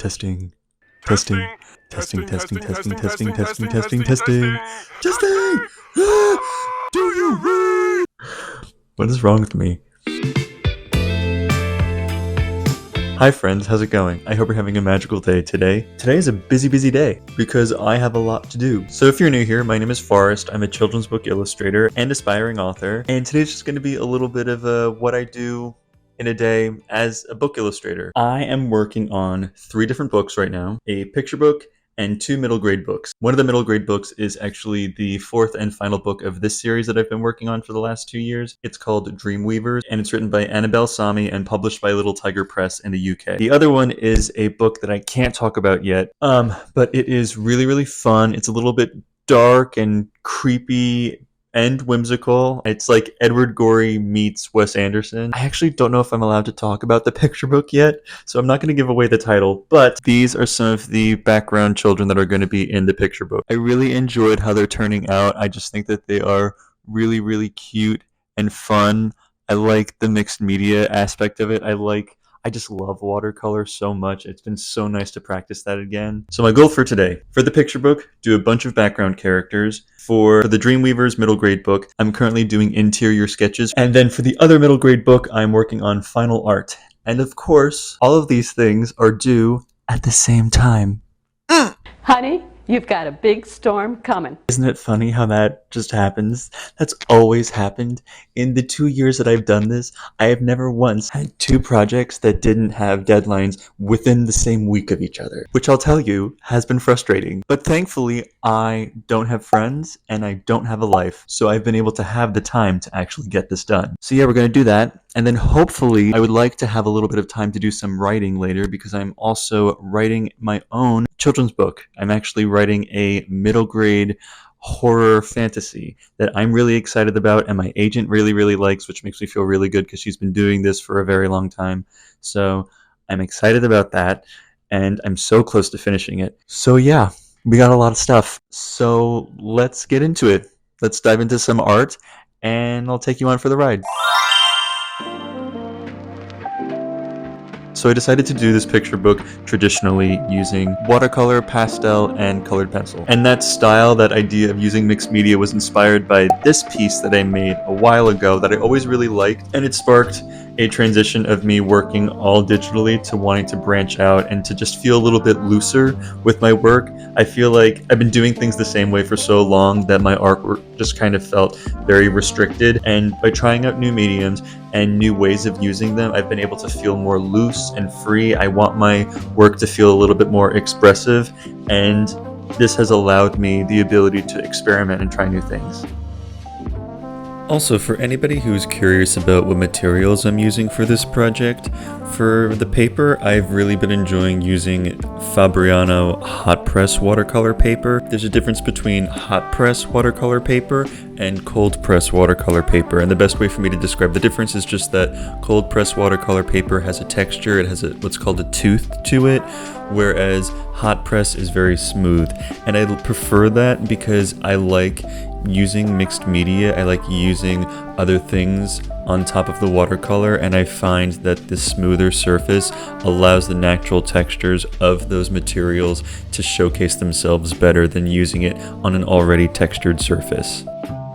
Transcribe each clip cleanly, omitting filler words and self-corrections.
Testing. Testing. Testing. Testing. Testing. Testing. Testing. Testing. Testing. Testing. Do you read? What is wrong with me? Hi friends, how's it going? I hope you're having a magical day today. Today is a busy day because I have a lot to do. So if you're new here, my name is Forrest. I'm a children's book illustrator and aspiring author. And today's just going to be a little bit of what I do in a day as a book illustrator. I am working on 3 different books right now, a picture book and 2 middle grade books. One of the middle grade books is actually the 4th and final book of this series that I've been working on for the last 2 years. It's called Dreamweavers, and it's written by Annabelle Sami and published by Little Tiger Press in the UK. The other one is a book that I can't talk about yet, but it is really fun. It's a little bit dark and creepy and whimsical. It's like Edward Gorey meets Wes Anderson. I actually don't know if I'm allowed to talk about the picture book yet, so I'm not going to give away the title, but these are some of the background children that are going to be in the picture book. I really enjoyed how they're turning out. I just think that they are really cute and fun. I like the mixed media aspect of it. I just love watercolor so much. It's been so nice to practice that again. So my goal for today, for the picture book, do a bunch of background characters. For the Dreamweavers middle grade book, I'm currently doing interior sketches. And then for the other middle grade book, I'm working on final art. And of course, all of these things are due at the same time. Honey, you've got a big storm coming. Isn't it funny how that just happens? That's always happened. In the 2 years that I've done this, I have never once had 2 projects that didn't have deadlines within the same week of each other, which I'll tell you has been frustrating. But thankfully, I don't have friends and I don't have a life, so I've been able to have the time to actually get this done. So yeah, we're going to do that. And then hopefully I would like to have a little bit of time to do some writing later because I'm also writing my own children's book. I'm actually writing a middle grade horror fantasy that I'm really excited about and my agent really likes, which makes me feel really good because she's been doing this for a very long time. So I'm excited about that and I'm so close to finishing it. So yeah, we got a lot of stuff. So let's get into it. Let's dive into some art and I'll take you on for the ride. So I decided to do this picture book traditionally using watercolor, pastel, and colored pencil. And that style, that idea of using mixed media was inspired by this piece that I made a while ago that I always really liked. And it sparked a transition of me working all digitally to wanting to branch out and to just feel a little bit looser with my work. I feel like I've been doing things the same way for so long that my artwork just kind of felt very restricted. And by trying out new mediums and new ways of using them, I've been able to feel more loose and free. I want my work to feel a little bit more expressive, and this has allowed me the ability to experiment and try new things. Also, for anybody who's curious about what materials I'm using for this project, for the paper, I've really been enjoying using Fabriano hot press watercolor paper. There's a difference between hot press watercolor paper and cold press watercolor paper, and the best way for me to describe the difference is just that cold press watercolor paper has a texture, it has what's called a tooth to it, whereas hot press is very smooth. And I prefer that because I like using mixed media. I like using other things on top of the watercolor, and I find that the smoother surface allows the natural textures of those materials to showcase themselves better than using it on an already textured surface.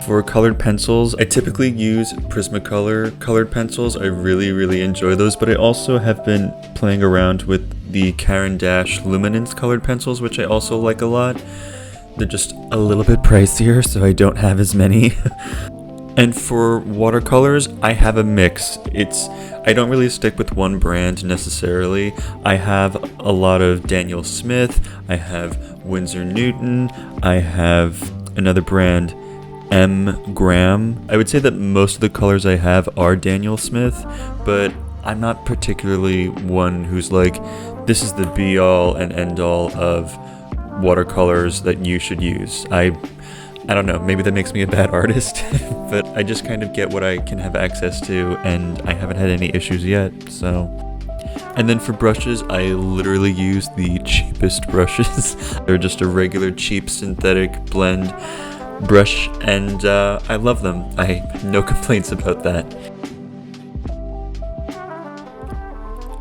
For colored pencils, I typically use Prismacolor colored pencils. I really enjoy those, but I also have been playing around with the Caran d'Ache Luminance colored pencils, which I also like a lot. They're just a little bit pricier, so I don't have as many. And for watercolors, I have a mix. I don't really stick with one brand necessarily. I have a lot of Daniel Smith, I have Winsor Newton, I have another brand, M. Graham. I would say that most of the colors I have are Daniel Smith, but I'm not particularly one who's like, this is the be-all and end-all of watercolors that you should use. I don't know, maybe that makes me a bad artist, but I just kind of get what I can have access to, and I haven't had any issues yet, so. And then for brushes, I literally use the cheapest brushes. They're just a regular cheap synthetic blend brush, and I love them. I have no complaints about that.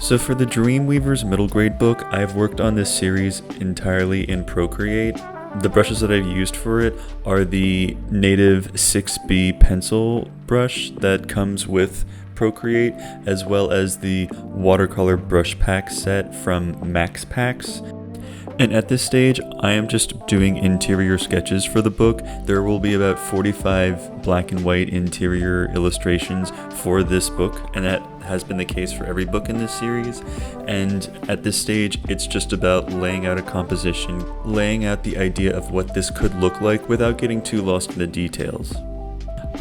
So for the Dreamweaver's middle grade book, I've worked on this series entirely in Procreate. The brushes that I've used for it are the native 6B pencil brush that comes with Procreate, as well as the watercolor brush pack set from Max Packs. And at this stage, I am just doing interior sketches for the book. There will be about 45 black and white interior illustrations for this book, and that has been the case for every book in this series. And at this stage, it's just about laying out a composition, laying out the idea of what this could look like without getting too lost in the details.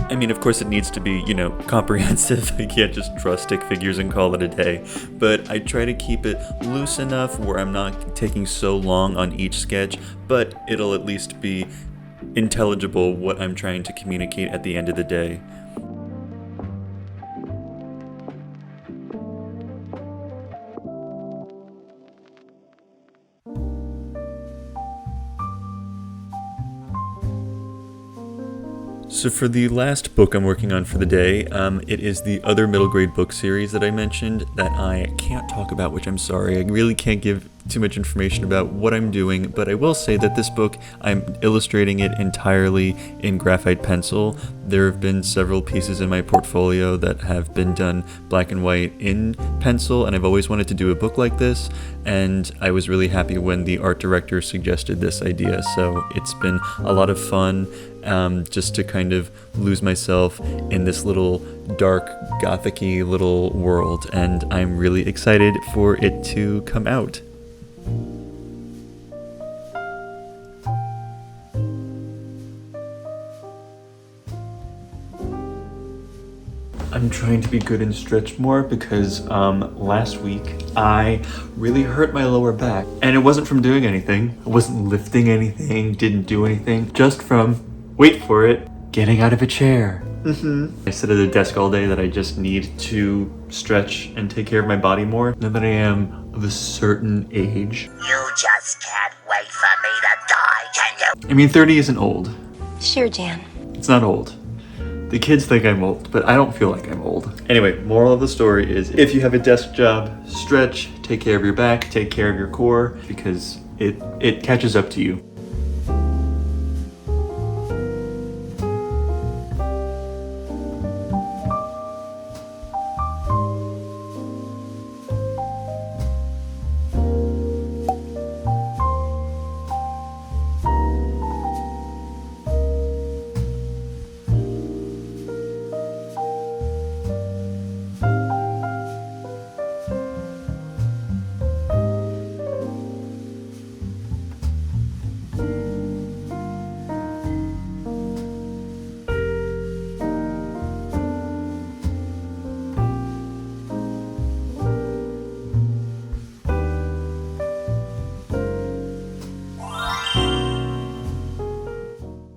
I mean, of course it needs to be, comprehensive. I can't just draw stick figures and call it a day. But I try to keep it loose enough where I'm not taking so long on each sketch, but it'll at least be intelligible what I'm trying to communicate at the end of the day. So for the last book I'm working on for the day, it is the other middle grade book series that I mentioned that I can't talk about, which I'm sorry. I really can't give too much information about what I'm doing, but I will say that this book, I'm illustrating it entirely in graphite pencil. There have been several pieces in my portfolio that have been done black and white in pencil, and I've always wanted to do a book like this, and I was really happy when the art director suggested this idea. So it's been a lot of fun just to kind of lose myself in this little dark gothic-y little world, and I'm really excited for it to come out. I'm trying to be good and stretch more because last week I really hurt my lower back, and it wasn't from doing anything. I wasn't lifting anything, didn't do anything, just from, wait for it, getting out of a chair. I sit at a desk all day that I just need to stretch and take care of my body more. Now that I am of a certain age. You just can't wait for me to die, can you? I mean, 30 isn't old. Sure, Dan. It's not old. The kids think I'm old, but I don't feel like I'm old. Anyway, moral of the story is if you have a desk job, stretch, take care of your back, take care of your core, because it catches up to you.